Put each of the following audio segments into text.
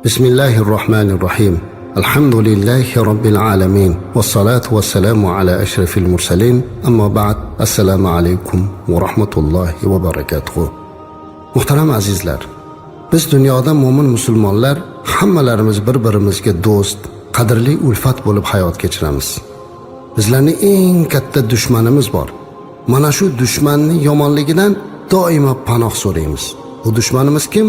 Bismillahirrahmanirrahim. Alhamdulillahi Rabbil alamin. Wassalatu wassalamu ala ashrafil mursalin. Amma ba'd. Assalomu alaykum va rahmatullohi va barakatuh. Muhtaram azizlar, biz dunyoda mo'min musulmonlar hammalarimiz bir-birimizga do'st, qadrli ulfat bo'lib hayot kechiramiz. Bizlarning eng katta dushmanimiz bor. Mana shu dushmanning yomonligidan doimo panoh so'raymiz. Bu dushmanimiz kim?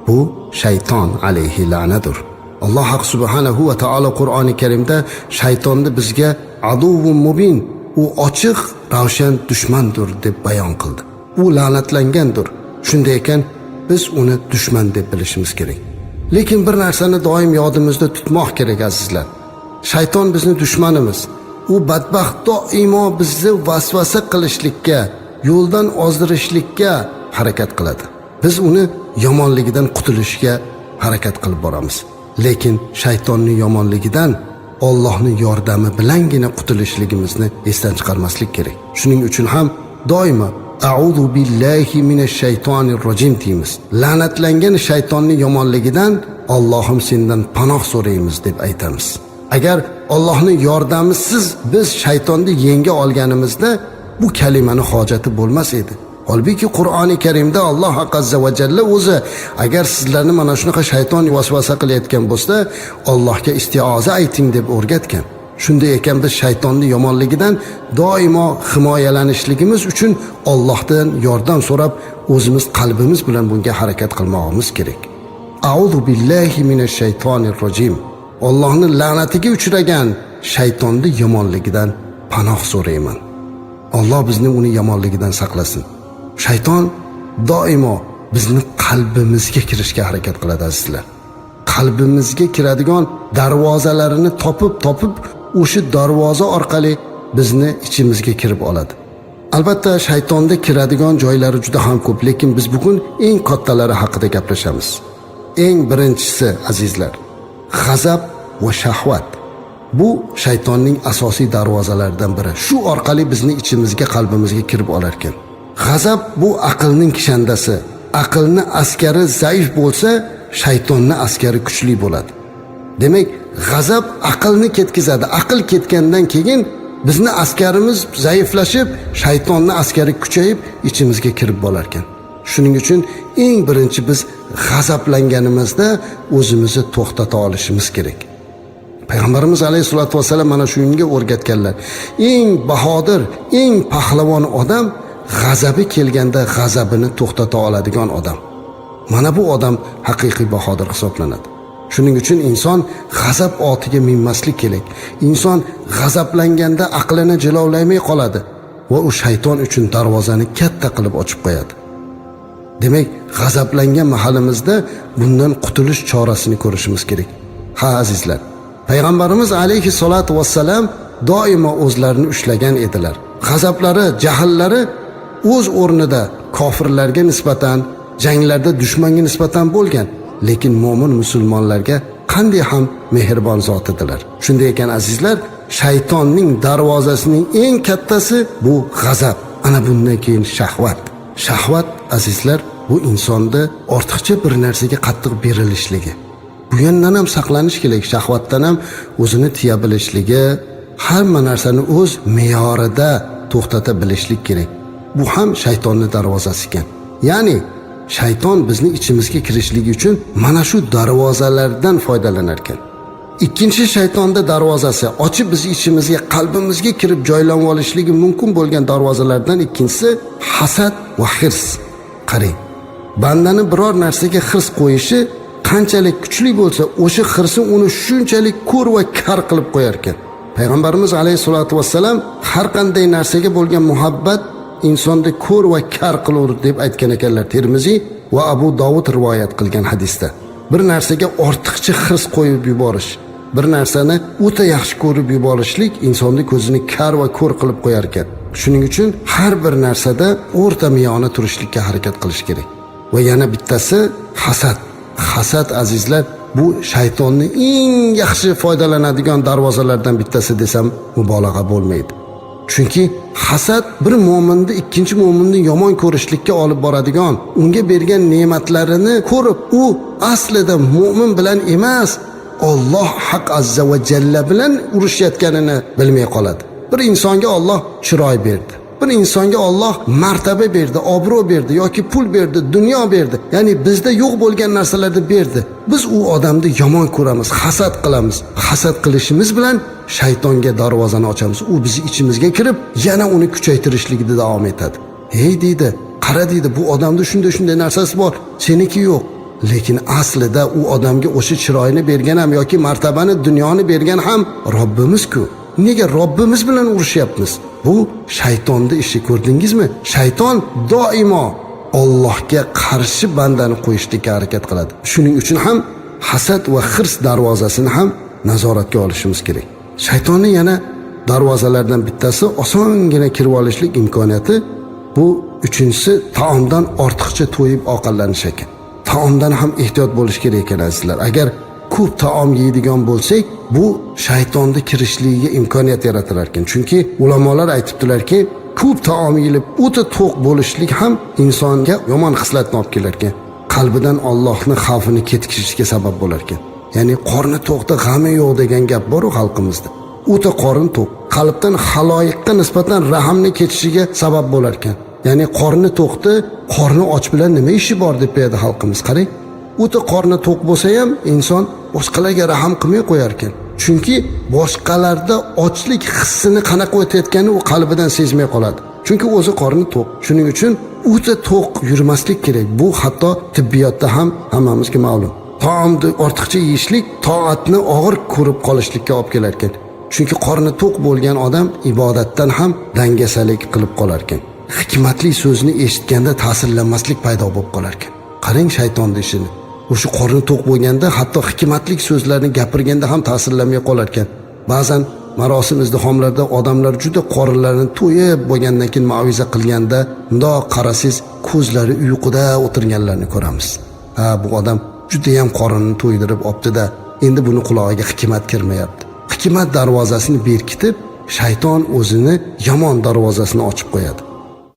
Bu shayton alayhi la'nadur. Alloh subhanahu va taolo Qur'oni Karimda shaytonni bizga aduvun mubin, u ochiq, ravshan dushmandir deb bayon qildi. U la'natlangandir. Shunday ekan biz uni dushman deb bilishimiz kerak. Lekin bir narsani doim yodimizda tutmoq kerak azizlar. Shayton bizning dushmanimiz. U badbaxt doimo bizni vasvasa qilishlikka, yo'ldan ozdirishlikka harakat qiladi. Biz uni yomonligidan qutulishga harakat qilib boramiz. Lekin shaytonning yomonligidan Allohning yordami bilangina qutulishligimizni esdan chiqarmaslik kerak. Shuning uchun ham doimo a'udhu billahi minash shaytonir rojim deymiz. La'natlangan shaytonning yomonligidan Allohim sendan panoh so'raymiz deb aytamiz. Agar Allohning yordamisiz biz shaytonni yenga olganimizda bu kalimani hojati bo'lmas edi. Holbuki Qur'oni Karimda Alloh azza va jalla o'zi agar sizlarni mana shunaqa shayton vasvasa qilayotgan bo'lsa, Allohga istioza ayting deb o'rgatgan. Shunday ekan biz shaytonning yomonligidan doimo himoyalanishligimiz uchun Allohdan yordam so'rab, o'zimiz qalbimiz bilan bunga harakat qilmoqimiz kerak. A'udhu billahi minash shaytonir rojim. Allohning la'natiga uchragan shaytonning yomonligidan panoh so'rayman. Alloh bizni uni yomonligidan saqlasin. Shayton doimo bizni qalbimizga kirishga harakat qiladi azizlar. Qalbimizga kiradigan darvozalarini topib o'sha darvoza orqali bizni ichimizga kirib oladi. Albatta shaytonda kiradigan joylari juda ham ko'p, lekin biz bugun eng kattalari haqida gaplashamiz. Eng birinchisi azizlar, g'azab va shahvat. Bu shaytonning asosiy darvozalaridan biri. Shu orqali bizni ichimizga, qalbimizga kirib olar ekan. G'azab bu aqlning kishandasi. Aqlni askari zaif bo'lsa, shaytonning askari kuchli bo'ladi. Demak, g'azab aqlni ketkizadi. Aql ketgandan keyin bizni askarimiz zaiflashib, shaytonning askari kuchayib ichimizga kirib bo'lar ekan. Shuning uchun eng birinchi biz g'azablanganimizda o'zimizni to'xtata olishimiz kerak. Payg'ambarimiz alayhisolatu vasallam mana shunga o'rgatganlar. Eng bahodir, eng pahlavon odam g'azabi kelganda g'azabini to'xtata oladigan odam. Mana bu odam haqiqiy bahodir hisoblanadi. Shuning uchun inson g'azab otiga minmaslik kerak. Inson g'azablanganda aqlini jilovlamay qoladi va u shayton uchun darvozani katta qilib ochib qo'yadi. Demak, g'azablangan mahalimizda bundan qutulish chorasini ko'rishimiz kerak. Ha azizlar, Payg'ambarimiz alayhi solatu vassalam doimo o'zlarini ushlagan edilar. G'azablari, jahllari o'z o'rnida kofirlarga nisbatan, janglarda dushmanga nisbatan bo'lgan, lekin mo'min musulmonlarga qanday ham mehribon zot edilar. Shunday ekan azizlar, shaytonning darvozasining eng kattasi bu g'azab. Ana bundan keyin shahvat. Shahvat azizlar, bu insonda ortiqcha bir narsaga qattiq berilishligi. Bu yandan ham saqlanish kerak. Shahvatdan ham o'zini tiya bilishligi, hamma narsani o'z me'yorida to'xtata bilishlik kerak. Bu ham shaytonning darvozasi ekan. Ya'ni shayton bizni ichimizga kirishligi uchun mana shu darvozalardan foydalanar ekan. Ikkinchi shaytonda darvozasi ochib biz ichimizga, qalbimizga kirib joylanib olishligi mumkin bo'lgan darvozalardan ikkinchisi hasad va hirs. Qarang, bandani biror narsaga hirs qo'yishi qanchalik kuchli bo'lsa, o'sha hirsi uni shunchalik ko'r va kar qilib qo'yar ekan. Payg'ambarimiz alayhisolatu vassalam har qanday narsaga bo'lgan muhabbat insonni ko'r va kar qilur deb aytgan ekanlar. Termiziy va Abu Dovud rivoyat qilgan hadisda. Bir narsaga ortiqcha hirs qo'yib yuborish, bir narsani o'ta yaxshi ko'rib yuborishlik insonni ko'zini kar va ko'r qilib qo'yar ekan. Shuning uchun har bir narsada o'rta miyoni turishlikka harakat qilish kerak. Va yana bittasi hasad. Hasad azizlar, bu shaytonning eng yaxshi foydalanadigan darvozalardan bittasi desam mubolag'a bo'lmaydi. Chunki hasad bir mo'minni ikkinchi mo'minni yomon ko'rishlikka olib boradigan, unga bergan ne'matlarini ko'rib, u aslida mo'min bilan emas, Alloh haq azza va jalla bilan urushayotganini bilmay qoladi. Bir insonga Alloh chiroy berdi. Bir insonga Alloh martaba berdi, obro' berdi yoki pul berdi, dunyo berdi. Ya'ni bizda yo'q bo'lgan narsalarni berdi. Biz u odamni yomon ko'ramiz, hasad qilamiz. Hasad qilishimiz bilan shaytonga darvozani ochamiz. U bizni ichimizga kirib, yana uni kuchaytirishlikda davom etadi. "Hey" deydi, "qara" deydi, "bu odamda shunday narsasi bor, seniki yo'q." Lekin aslida u odamga o'sha chiroyni bergan ham yoki martabani, dunyoni bergan ham Robbimiz-ku. Nega Robbimiz bilan urushyapmiz? Bu shaytonning ishi, ko'rdingizmi? Shayton doimo Allohga qarshi bandani qo'yishga harakat qiladi. Shuning uchun ham hasad va hirs darvozasini ham nazoratga olishimiz kerak. Shaytonning yana darvozalardan bittasi osongina kirib olishlik imkoniyati, bu uchinchisi taomdan ortiqcha to'yib ovqatlanish ekan. Taomdan ham ehtiyot bo'lish kerak ekan azizlar. Agar ko'p taom yeydigan bo'lsak, bu shaytonni kirishligiga imkoniyat yaratar ekan. Chunki ulamolar aytibdilarki, ko'p taom yeyilib o'ta to'q bo'lishlik ham insonga yomon hislatni olib kelar ekan. Qalbidan Allohning xavfini ketkizishga sabab bo'lar ekan. Ya'ni qorni to'qda g'ami yo'q degan gap bor xalqimizda. O'ta qorin to'q, qalbdan haloyiqqa nisbatan rahmni ketishiga sabab bo'lar ekan. Ya'ni qorni to'qda, qorni och bilan nima ishi bor deb berdi xalqimiz. Qarang, o'ta qorni to'q bo'lsa ham inson boshqalarga rahm qilmay qo'yar ekan. Chunki boshqalarda ochlik hissini qanaqa o'tayotganini u qalbidan sezmay qoladi. Chunki o'zi qorni to'q. Shuning uchun o'ta to'q yurmaslik kerak. Bu hatto tibbiyotda ham hammamizga ma'lum. Taomni ortiqcha yeyishlik toatni og'ir ko'rib qolishlikka olib kelar ekan. Chunki qorni to'q bo'lgan odam ibodatdan ham dangasalik qilib qolar ekan. Hikmatli so'zni eshitganda ta'sirlanmaslik paydo bo'lib qolar ekan. Qarang shaytonning ishini. O'sha qorni to'q bo'lganda hatto hikmatli so'zlarni gapirganda ham ta'sirlanmay qolar ekan. Ba'zan marosim izdihomlarda odamlar juda qorinlarini to'yib bo'lgandan keyin ma'viza qilganda, bundoq qarasiz ko'zlari uyquda o'tirganlarni ko'ramiz. Ha, bu odam juda ham qorinni to'ydirib optida, endi buni quloqiga hikmat kirmayapti. Hikmat darvozasini berkitib, shayton o'zini yomon darvozasini ochib qo'yadi.